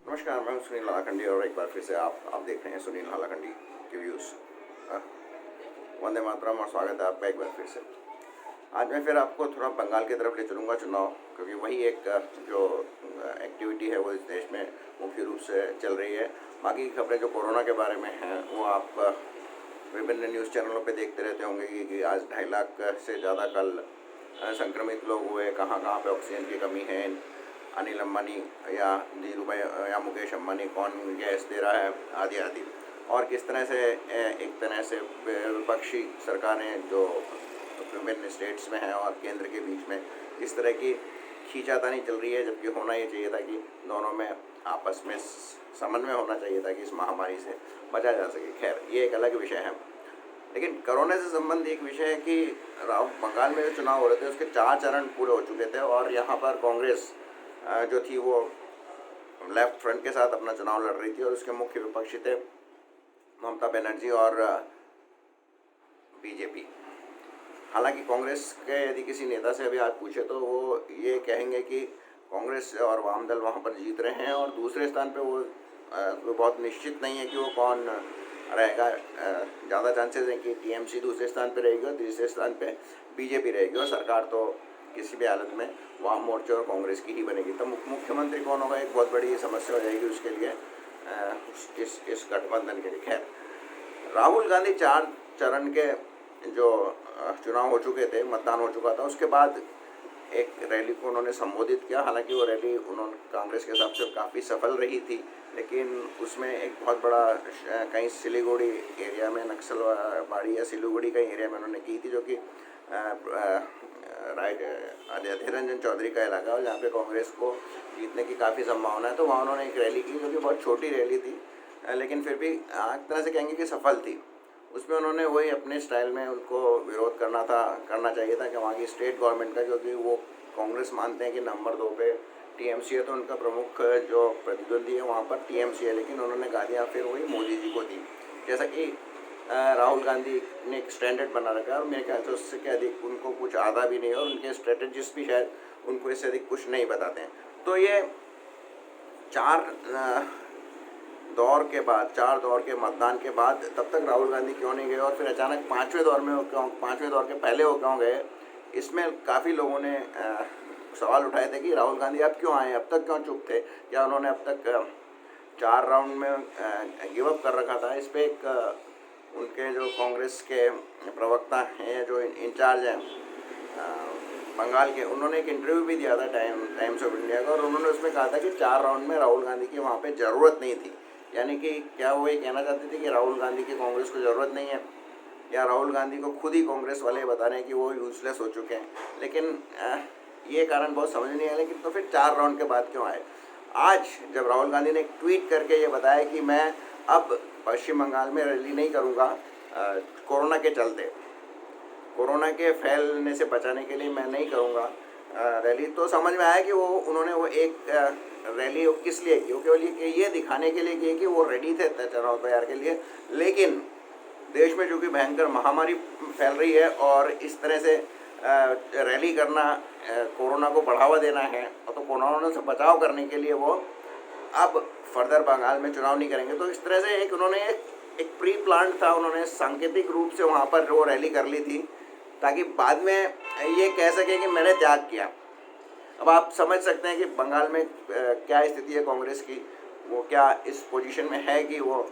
नमस्कार, मैं हूं सुनील हालाखंडी और एक बार फिर से आप देख रहे हैं सुनील हालाखंडी के व्यूज़। वंदे मातरम और स्वागत है आपका एक बार फिर से। आज मैं फिर आपको थोड़ा बंगाल की तरफ ले चलूँगा चुनाव, क्योंकि वही एक जो एक्टिविटी है वो इस देश में मुख्य रूप से चल रही है। बाकी की खबरें जो कोरोना के बारे में हैं वो आप विभिन्न न्यूज़ चैनलों पे देखते रहते होंगे कि आज 2.5 लाख से ज़्यादा कल संक्रमित लोग हुए, कहाँ कहाँ पे ऑक्सीजन की कमी है, अनिल अंबानी या धीरू भाई या मुकेश अंबानी कौन गैस दे रहा है, आदि आदि। और किस तरह से एक तरह से विपक्षी सरकारें जो विभिन्न स्टेट्स में हैं और केंद्र के बीच में इस तरह की खींचातानी चल रही है, जबकि होना ये चाहिए था कि दोनों में आपस में समन्वय होना चाहिए था कि इस महामारी से बचा जा सके। खैर, ये एक अलग विषय है। लेकिन कोरोना से संबंधित एक विषय है कि बंगाल में जो चुनाव हो रहे थे उसके 4 चरण पूरे हो चुके थे और यहाँ पर कांग्रेस जो थी वो लेफ्ट फ्रंट के साथ अपना चुनाव लड़ रही थी और उसके मुख्य विपक्षी थे ममता बनर्जी और बीजेपी। हालांकि कांग्रेस के यदि किसी नेता से अभी आप पूछे तो वो ये कहेंगे कि कांग्रेस और वाम दल वहाँ पर जीत रहे हैं और दूसरे स्थान पे वो बहुत निश्चित नहीं है कि वो कौन रहेगा। ज़्यादा चांसेस हैं कि टीएमसी दूसरे स्थान पे रहेगी और तीसरे स्थान पे बीजेपी रहेगी और सरकार तो किसी भी हालत में वाम मोर्चे और कांग्रेस की ही बनेगी। तो मुख्यमंत्री कौन होगा एक बहुत बड़ी समस्या हो जाएगी उसके लिए, इस गठबंधन के लिए। खैर, राहुल गांधी 4 चरण के जो चुनाव हो चुके थे, मतदान हो चुका था, उसके बाद एक रैली को उन्होंने संबोधित किया। हालांकि वो रैली उन्होंने कांग्रेस के हिसाब से काफ़ी सफल रही थी, लेकिन उसमें एक बहुत बड़ा कहीं सिलीगुड़ी एरिया में, नक्सलबाड़ी या सिलीगुड़ी का एरिया में उन्होंने की थी, जो कि अधीर रंजन चौधरी का इलाका है जहाँ पे कांग्रेस को जीतने की काफ़ी संभावना है। तो वहाँ उन्होंने एक रैली की जो कि बहुत छोटी रैली थी, लेकिन फिर भी एक तरह से कहेंगे कि सफल थी। उसमें उन्होंने वही अपने स्टाइल में उनको विरोध करना चाहिए था कि वहाँ की स्टेट गवर्नमेंट का, क्योंकि वो कांग्रेस मानते हैं कि नंबर 2 पे टीएमसी है, तो उनका प्रमुख जो प्रतिद्वंदी है वहाँ पर टीएमसी है, लेकिन उन्होंने गालियाँ फिर वही मोदी जी को दी। जैसा कि राहुल गांधी ने एक स्टैंडर्ड बना रखा है और मेरे ख्याल से उससे क्या अधिक उनको कुछ आता भी नहीं है और उनके स्ट्रेटजिस्ट भी शायद उनको इससे अधिक कुछ नहीं बताते हैं। तो ये 4 दौर के मतदान के बाद तब तक राहुल गांधी क्यों नहीं गए और फिर अचानक 5वें दौर के पहले वो क्यों गए, इसमें काफ़ी लोगों ने सवाल उठाए थे कि राहुल गांधी अब क्यों आए, अब तक क्यों चुप थे, क्या उन्होंने अब तक 4 राउंड में गिव अप कर रखा था। इस पर एक उनके जो कांग्रेस के प्रवक्ता हैं, जो इंचार्ज हैं बंगाल के, उन्होंने एक इंटरव्यू भी दिया था टाइम्स ऑफ इंडिया का और उन्होंने उसमें कहा था कि 4 राउंड में राहुल गांधी की वहाँ पे ज़रूरत नहीं थी। यानी कि क्या वो ये कहना चाहते थे कि राहुल गांधी की कांग्रेस को ज़रूरत नहीं है, या राहुल गांधी को खुद ही कांग्रेस वाले बता रहे हैं कि वो यूजलेस हो चुके हैं। लेकिन ये कारण बहुत समझ नहीं आया। लेकिन तो फिर 4 राउंड के बाद क्यों आए? आज जब राहुल गांधी ने एक ट्वीट करके ये बताया कि मैं अब पश्चिम बंगाल में रैली नहीं करूँगा कोरोना के चलते, कोरोना के फैलने से बचाने के लिए मैं नहीं करूँगा रैली, तो समझ में आया कि उन्होंने वो एक रैली किस लिए की। वो केवल ये दिखाने के लिए की कि वो रेडी थे चुनाव तैयार के लिए। लेकिन देश में जो कि भयंकर महामारी फैल रही है और इस तरह से रैली करना कोरोना को बढ़ावा देना है, और तो कोरोना से बचाव करने के लिए वो अब फर्दर बंगाल में चुनाव नहीं करेंगे। तो इस तरह से उन्होंने एक प्री प्लान था, उन्होंने सांकेतिक रूप से वहाँ पर वो रैली कर ली थी ताकि बाद में ये कह सके कि मैंने त्याग किया। अब आप समझ सकते हैं कि बंगाल में क्या स्थिति है कांग्रेस की, वो क्या इस पोजीशन में है कि वो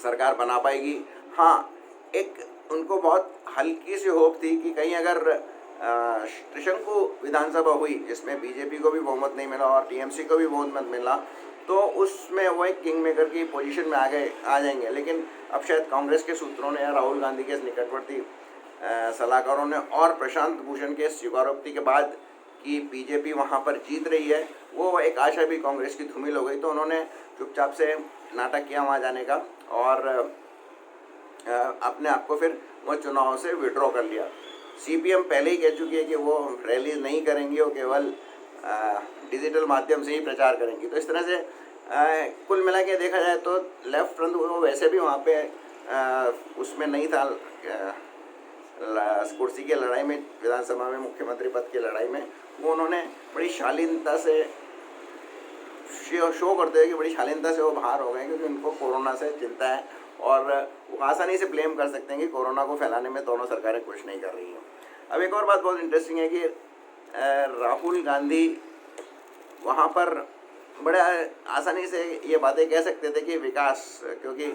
सरकार बना पाएगी। हाँ, एक उनको बहुत हल्की सी होप थी कि कहीं अगर त्रिशंकु विधानसभा हुई जिसमें बीजेपी को भी बहुमत नहीं मिला और टीएमसी को भी बहुमत मिला, तो उसमें वो एक किंग मेकर की पोजीशन में आ जाएंगे। लेकिन अब शायद कांग्रेस के सूत्रों ने या राहुल गांधी के निकटवर्ती सलाहकारों ने और प्रशांत भूषण के स्वीकारोक्ति के बाद कि बीजेपी वहाँ पर जीत रही है, वो एक आशा भी कांग्रेस की धूमिल हो गई। तो उन्होंने चुपचाप से नाटक किया वहाँ जाने का और अपने आप को फिर वो चुनाव से विड्रॉ कर लिया। सीपीएम पहले ही कह चुकी है कि वो रैली नहीं करेंगी, वो केवल डिजिटल माध्यम से ही प्रचार करेंगी। तो इस तरह से कुल मिला के देखा जाए तो लेफ्ट फ्रंट वो वैसे भी वहाँ पे उसमें नहीं था, कुर्सी की लड़ाई में, विधानसभा में मुख्यमंत्री पद की लड़ाई में वो उन्होंने बड़ी शालीनता से शो करते हुए कि बड़ी शालीनता से वो बाहर हो गए क्योंकि उनको कोरोना से चिंता है और वो आसानी से ब्लेम कर सकते हैं कि कोरोना को फैलाने में दोनों सरकारें कुछ नहीं कर रही हैं। अब एक और बात बहुत इंटरेस्टिंग है कि राहुल गांधी वहाँ पर बड़े आसानी से ये बातें कह सकते थे कि विकास, क्योंकि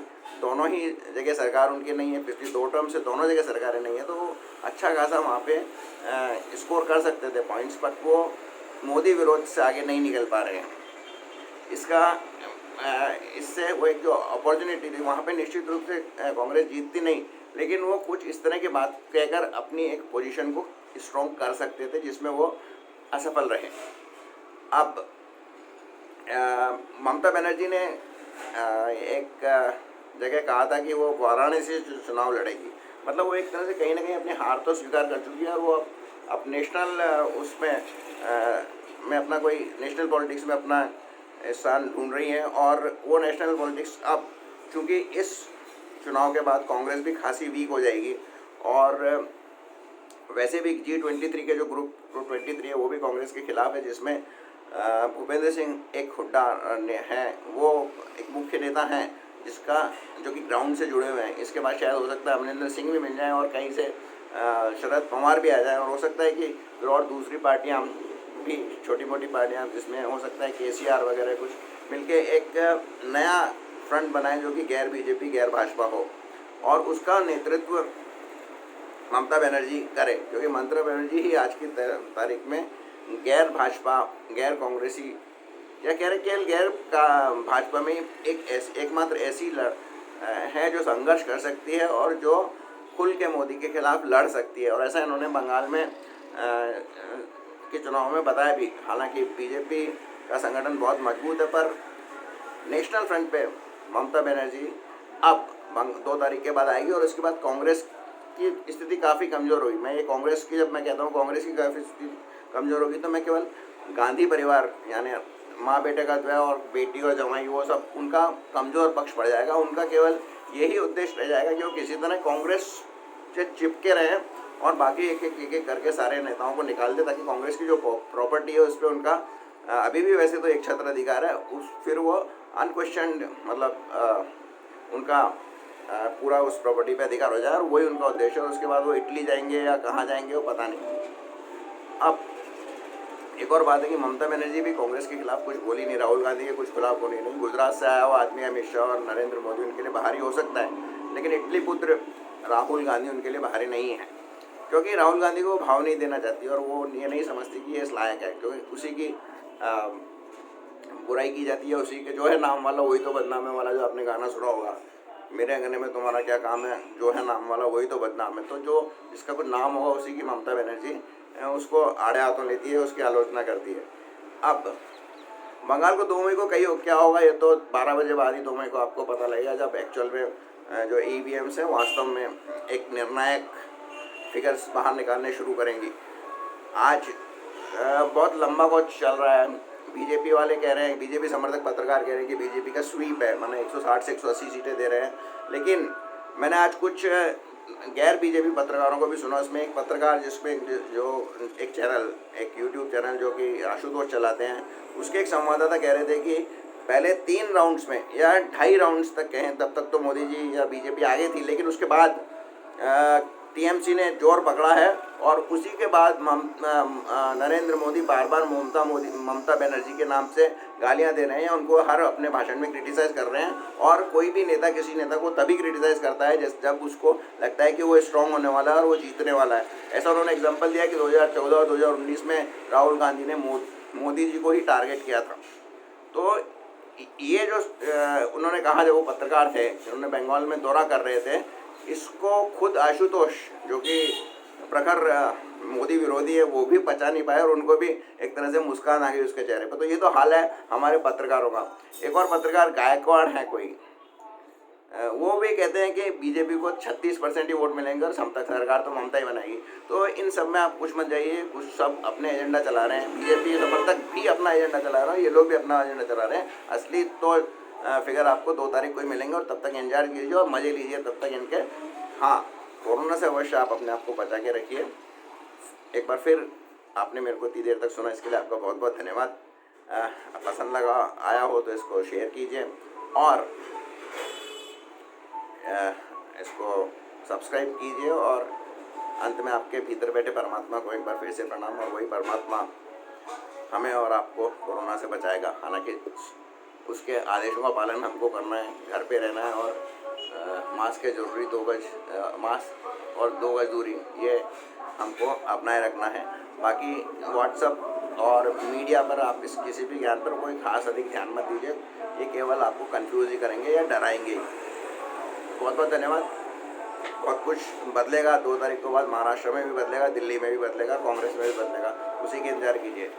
दोनों ही जगह सरकार उनकी नहीं है, पिछली 2 टर्म से दोनों जगह सरकारें नहीं है, तो वो अच्छा खासा वहाँ पे स्कोर कर सकते थे पॉइंट्स, बट वो मोदी विरोध से आगे नहीं निकल पा रहे हैं। इससे वो एक जो अपॉर्चुनिटी थी वहाँ पे निश्चित रूप से कांग्रेस जीतती नहीं, लेकिन वो कुछ इस तरह की बात कहकर अपनी एक पोजीशन को स्ट्रॉन्ग कर सकते थे जिसमें वो असफल रहे। अब ममता बनर्जी ने एक जगह कहा था कि वो वाराणसी से चुनाव लड़ेगी, मतलब वो एक तरह से कहीं ना कहीं अपनी हार तो स्वीकार कर चुकी है और वो अब नेशनल में अपना कोई नेशनल पॉलिटिक्स में अपना स्थान ढूंढ रही हैं। और वो नेशनल पॉलिटिक्स अब चूँकि इस चुनाव के बाद कांग्रेस भी खासी वीक हो जाएगी और वैसे भी G23 के जो ग्रुप 23 है वो भी कांग्रेस के खिलाफ है, जिसमें भूपेंद्र सिंह एक हुड्डा हैं, वो एक मुख्य नेता हैं जिसका जो कि ग्राउंड से जुड़े हुए हैं। इसके बाद शायद हो सकता है अमरिंदर सिंह भी मिल जाए और कहीं से शरद पवार भी आ जाए, और हो सकता है कि फिर और दूसरी पार्टियां भी, छोटी मोटी पार्टियां, जिसमें हो सकता है KCR वगैरह कुछ मिलके एक नया फ्रंट बनाए जो कि गैर बीजेपी गैर भाजपा हो, और उसका नेतृत्व ममता बनर्जी करे, क्योंकि ममता बनर्जी ही आज की तारीख में गैर भाजपा गैर कांग्रेसी या कह रहे केवल गैर का भाजपा में एकमात्र ऐसी है जो संघर्ष कर सकती है और जो खुल के मोदी के खिलाफ लड़ सकती है। और ऐसा इन्होंने बंगाल में के चुनाव में बताया भी। हालांकि बीजेपी का संगठन बहुत मजबूत है, पर नेशनल फ्रंट पे ममता बनर्जी अब 2 तारीख के बाद आएगी और उसके बाद कांग्रेस की स्थिति काफ़ी कमज़ोर हुई। मैं ये कांग्रेस की, जब मैं कहता हूँ कांग्रेस की काफ़ी स्थिति कमज़ोर होगी, तो मैं केवल गांधी परिवार यानी माँ बेटे का द्वय और बेटी और जवाई, वो सब उनका कमज़ोर पक्ष पड़ जाएगा। उनका केवल यही उद्देश्य रह जाएगा कि वो किसी तरह कांग्रेस से चिपके रहें और बाकी एक करके सारे नेताओं को निकाल दे, ताकि कांग्रेस की जो प्रॉपर्टी है उस पर उनका अभी भी वैसे तो एक छत्राधिकार है, फिर वो अनक्वेश्चनड, मतलब उनका पूरा उस प्रॉपर्टी पे अधिकार हो जाए, और वही उनका उद्देश्य है। उसके बाद वो इटली जाएंगे या कहाँ जाएंगे वो पता नहीं। अब एक और बात है कि ममता बनर्जी भी कांग्रेस के खिलाफ कुछ बोली नहीं, राहुल गांधी के कुछ खिलाफ बोली नहीं। गुजरात से आया हुआ आदमी अमित शाह और नरेंद्र मोदी उनके लिए बाहरी हो सकता है, लेकिन इटली पुत्र राहुल गांधी उनके लिए बाहरी नहीं है, क्योंकि राहुल गांधी को भाव नहीं देना चाहती और वो ये नहीं समझती कि ये इस लायक है, क्योंकि उसी की बुराई की जाती है, उसी के जो है नाम वाला वही तो बदनाम है वाला, जो आपने गाना सुना होगा, मेरे अंगने में तुम्हारा क्या काम है, जो है नाम वाला वही तो बदनाम है। तो जो जिसका कोई नाम होगा उसी की ममता बनर्जी उसको आड़े हाथों लेती है, उसकी आलोचना करती है। अब बंगाल को 2 मई को कहीं क्या होगा, ये तो 12 बजे बाद ही 2 मई को आपको पता लगेगा, जब एक्चुअल में जो EVMs हैं वास्तव में एक निर्णायक फिगर्स बाहर निकालने शुरू करेंगी। आज बहुत लंबा कुछ चल रहा है। बीजेपी वाले कह रहे हैं, बीजेपी समर्थक पत्रकार कह रहे हैं कि बीजेपी का स्वीप है, माने 160 से 180 सीटें दे रहे हैं। लेकिन मैंने आज कुछ गैर बीजेपी पत्रकारों को भी सुना। उसमें एक पत्रकार जिसमें जो एक चैनल, एक YouTube चैनल जो कि आशुतोष चलाते हैं, उसके एक संवाददाता कह रहे थे कि पहले 3 राउंड्स में या 2.5 राउंड्स तक कहें तब तक तो मोदी जी या बीजेपी आगे थी, लेकिन उसके बाद TMC ने जोर पकड़ा है और उसी के बाद नरेंद्र मोदी बार बार ममता बनर्जी के नाम से गालियां दे रहे हैं, उनको हर अपने भाषण में क्रिटिसाइज कर रहे हैं। और कोई भी नेता किसी नेता को तभी क्रिटिसाइज करता है जब उसको लगता है कि वो स्ट्रांग होने वाला है और वो जीतने वाला है। ऐसा उन्होंने एग्जाम्पल दिया कि 2014 और 2019 में राहुल गांधी ने मोदी जी को ही टारगेट किया था। तो ये जो उन्होंने कहा, जब वो पत्रकार थे उन्होंने बंगाल में दौरा कर रहे थे, इसको खुद आशुतोष जो कि प्रखर मोदी विरोधी है वो भी पचा नहीं पाए और उनको भी एक तरह से मुस्कान आ गई उसके चेहरे पर। तो ये तो हाल है हमारे पत्रकारों का। एक और पत्रकार गायकवाड़ है कोई, वो भी कहते हैं कि बीजेपी को 36% ही वोट मिलेंगे और सरकार तो ममता ही बनाएगी। तो इन सब में आप कुछ मत जाइए, कुछ सब अपने एजेंडा चला रहे हैं। बीजेपी समर्थक भी अपना एजेंडा चला रहे हैं, ये लोग भी अपना एजेंडा चला रहे हैं। असली तो फिगर आपको 2 तारीख को ही मिलेंगे और तब तक एंजॉय कीजिए और मज़े लीजिए तब तक इनके। हाँ, कोरोना से अवश्य आप अपने आप को बचा के रखिए। एक बार फिर आपने मेरे को इतनी देर तक सुना, इसके लिए आपका बहुत बहुत धन्यवाद। पसंद लगा आया हो तो इसको शेयर कीजिए और इसको सब्सक्राइब कीजिए। और अंत में आपके भीतर बैठे परमात्मा को एक बार फिर से प्रणाम। और वही परमात्मा हमें और आपको कोरोना से बचाएगा। हालांकि उसके आदेशों का पालन हमको करना है, घर पे रहना है और मास्क है ज़रूरी, 2 गज मास्क और 2 गज दूरी ये हमको अपनाए रखना है। बाकी व्हाट्सएप और मीडिया पर आप इस किसी भी ज्ञान पर कोई खास अधिक ध्यान मत दीजिए, ये केवल आपको कंफ्यूज ही करेंगे या डराएंगे। बहुत बहुत धन्यवाद। बहुत कुछ बदलेगा 2 तारीख के बाद, महाराष्ट्र में भी बदलेगा, दिल्ली में भी बदलेगा, कांग्रेस में भी बदलेगा, उसी के इंतजार कीजिए।